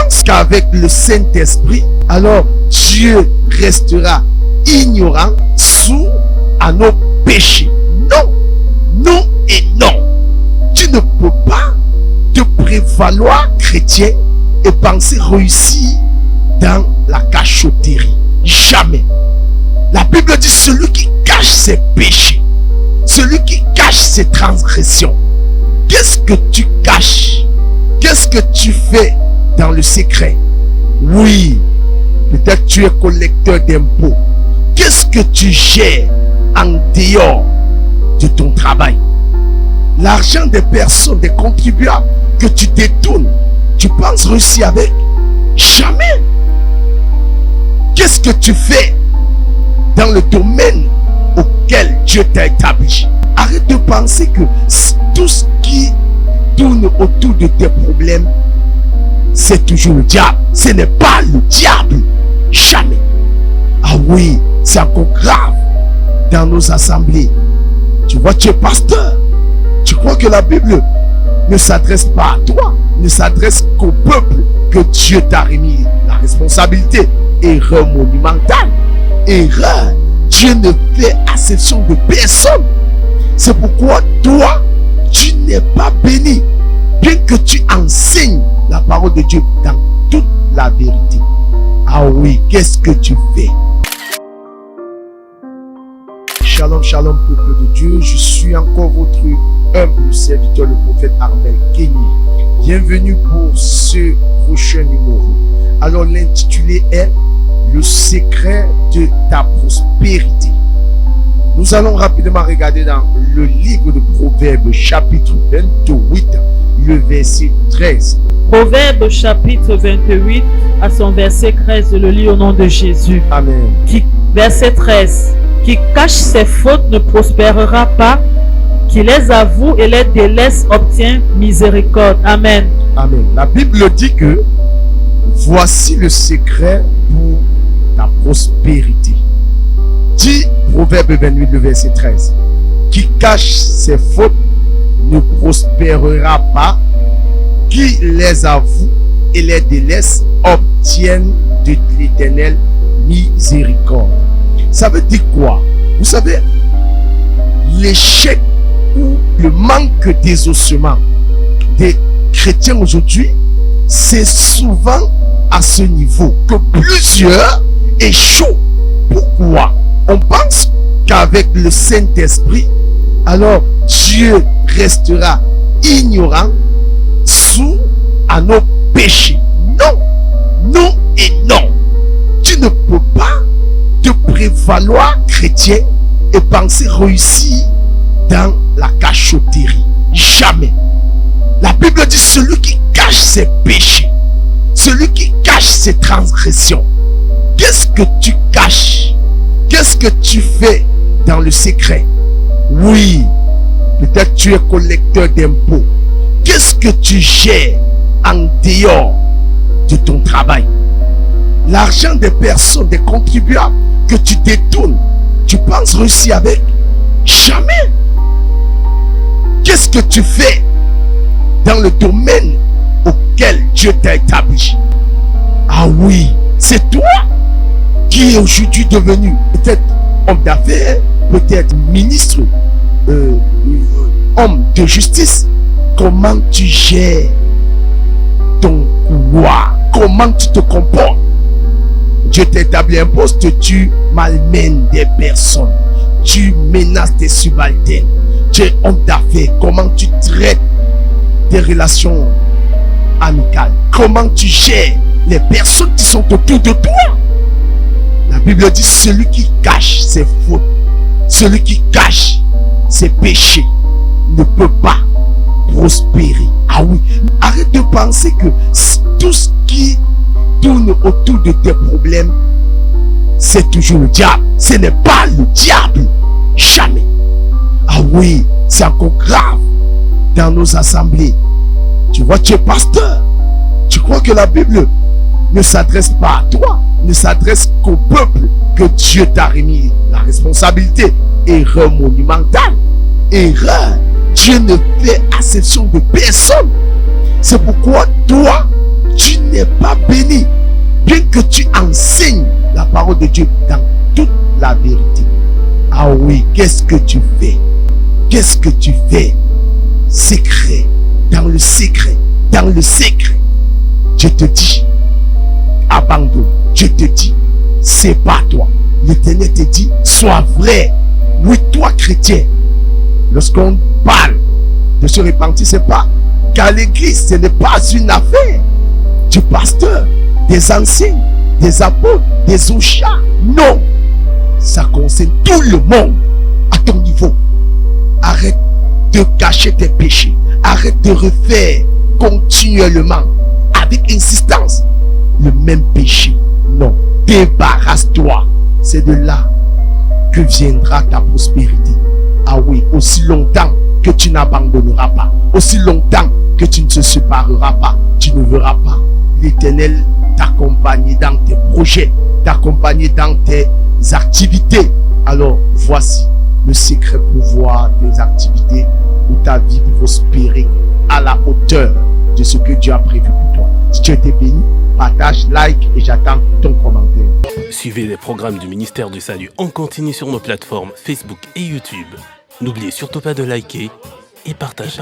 pense qu'avec le Saint-Esprit, alors Dieu restera ignorant, sourd à nos péchés. Non, non et non. Tu ne peux pas te prévaloir chrétien et penser réussir dans la cachotterie. Jamais. La Bible dit celui qui cache ses péchés, celui qui cache ses transgressions. Qu'est-ce que tu caches? Qu'est-ce que tu fais dans le secret? Oui, peut-être tu es collecteur d'impôts. Qu'est-ce que tu gères en dehors de ton travail? L'argent des personnes, des contribuables que tu détournes, tu penses réussir avec? Jamais. Qu'est-ce que tu fais dans le domaine auquel Dieu t'a établi? Arrête de penser que tout ce qui tourne autour de tes problèmes, c'est toujours le diable. Ce n'est pas le diable. Jamais. Ah oui, c'est encore grave dans nos assemblées. Tu vois, tu es pasteur. Tu crois que la Bible ne s'adresse pas à toi, ne s'adresse qu'au peuple que Dieu t'a remis la responsabilité. Erreur monumentale. Erreur. Dieu ne fait exception de personne. C'est pourquoi toi, tu n'es pas béni, bien que tu enseignes la parole de Dieu dans toute la vérité. Ah oui, qu'est-ce que tu fais? Shalom, shalom, peuple de Dieu. Je suis encore votre humble serviteur, le prophète Armel Kenny. Bienvenue pour ce prochain numéro. Alors, l'intitulé est Le secret de ta prospérité. Nous allons rapidement regarder dans le livre de Proverbes, chapitre 28, le verset 13. Proverbes, chapitre 28, à son verset 13, je le lis au nom de Jésus. Amen. Verset 13. Qui cache ses fautes ne prospérera pas, qui les avoue et les délaisse obtient miséricorde. Amen. Amen. La Bible dit que voici le secret pour ta prospérité. Dit Proverbe 28, le verset 13. Qui cache ses fautes ne prospérera pas, qui les avoue et les délaisse obtiennent de l'Éternel miséricorde. Ça veut dire quoi? Vous savez, l'échec ou le manque d'exaucement des chrétiens aujourd'hui, c'est souvent à ce niveau que plusieurs échouent. Pourquoi? On pense qu'avec le Saint-Esprit, alors Dieu restera ignorant, sourd à nos péchés. Non, non et non. Tu ne peux pas te prévaloir chrétien et penser réussir dans la cachotterie. Jamais. La Bible dit celui qui cache ses péchés, celui qui cache ses transgressions. Qu'est-ce que tu caches? Qu'est-ce que tu fais dans le secret? Oui, peut-être tu es collecteur d'impôts. Qu'est-ce que tu gères en dehors de ton travail? L'argent des personnes, des contribuables que tu détournes, tu penses réussir avec? Jamais. Qu'est-ce que tu fais dans le domaine auquel Dieu t'a établi? Ah oui, c'est toi qui est aujourd'hui devenu peut-être homme d'affaires, peut-être ministre, homme de justice. Comment tu gères ton couloir? Comment tu te comportes? Dieu t'a établi un poste, tu malmènes des personnes, tu menaces des subalternes, tu es homme d'affaires. Comment tu traites des relations amicales? Comment tu gères les personnes qui sont autour de toi? La Bible dit celui qui cache ses fautes, celui qui cache ses péchés ne peut pas prospérer. Ah oui, arrête de penser que tout ce qui tourne autour de tes problèmes, c'est toujours le diable. Ce n'est pas le diable. Jamais. Ah oui, c'est encore grave dans nos assemblées. Tu vois, tu es pasteur. Tu crois que la Bible ne s'adresse pas à toi, ne s'adresse qu'au peuple que Dieu t'a remis la responsabilité. Erreur monumentale. Erreur. Dieu ne fait exception de personne. C'est pourquoi toi, tu n'es pas béni, bien que tu enseignes la parole de Dieu dans toute la vérité. Ah oui, qu'est-ce que tu fais? Qu'est-ce que tu fais? Secret, dans le secret, dans le secret. Je te dis, abandonne. Je te dis, c'est pas toi. L'Éternel te dit, sois vrai. Oui, toi chrétien, lorsqu'on parle de se repentir, c'est pas qu'à l'église, ce n'est pas une affaire du pasteur, des anciens, des apôtres, des ouchas. Non, ça concerne tout le monde à ton niveau. Arrête de cacher tes péchés. Arrête de refaire continuellement, avec insistance, le même péché. Non, débarrasse-toi. C'est de là que viendra ta prospérité. Ah oui, aussi longtemps que tu n'abandonneras pas, aussi longtemps que tu ne te sépareras pas, tu ne verras pas l'Éternel t'accompagner dans tes projets, t'accompagner dans tes activités. Alors voici le secret pouvoir des activités où ta vie prospérer à la hauteur de ce que Dieu a prévu pour toi. Si tu as été béni, partage, like et j'attends ton commentaire. Suivez les programmes du ministère du Salut en continu sur nos plateformes Facebook et YouTube. N'oubliez surtout pas de liker et partager.